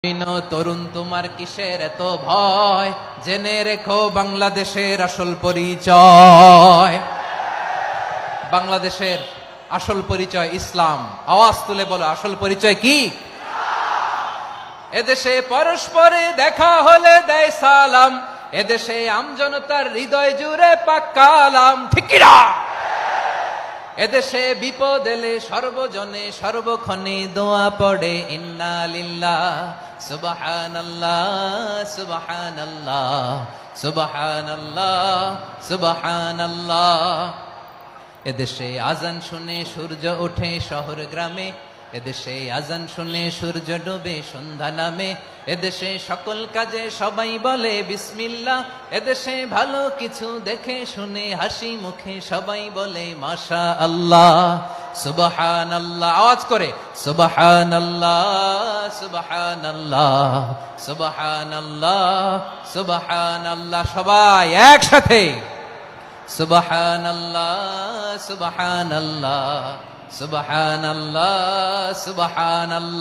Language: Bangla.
তরুণ তোমার কিসের এত ভয়, জেনে রেখো বাংলাদেশের আসল পরিচয়। বাংলাদেশের আসল পরিচয় ইসলাম। আওয়াজ তুলে বলো, আসল পরিচয় কি? এদেশে পরস্পরে দেখা হলে দেয় সালাম, এদেশে আমজনতার হৃদয় জুড়ে পাক্কালাম, ঠিক কি না? এদেশে বিপদ এলে সর্বজনে সর্বক্ষণে দোয়া পড়ে ইন্না লিল্লাহ সুবহানাল্লাহ সুবহানাল্লাহ সুবহানাল্লাহ সুবহানাল্লাহ। এদেশে আজান শুনে সূর্য ওঠে শহর গ্রামে, এদেশে আজান শুনে সূর্য ডোবে সন্ধ্যা নামে, এদেশে সকল কাজে সবাই বলে বিসমিল্লাহ, এদেশে ভালো কিছু দেখে শুনে হাসি মুখে সবাই বলে মাশা আল্লাহ সুবহানাল্লাহ। আওয়াজ করে সুবহানাল্লাহ সুবহানাল্লাহ সুবহানাল্লাহ সুবহানাল্লাহ। সবাই একসাথে সুবহানাল্লাহ সুবহানাল্লাহ সুবহানাল্লাহ সুবহানাল্লাহ।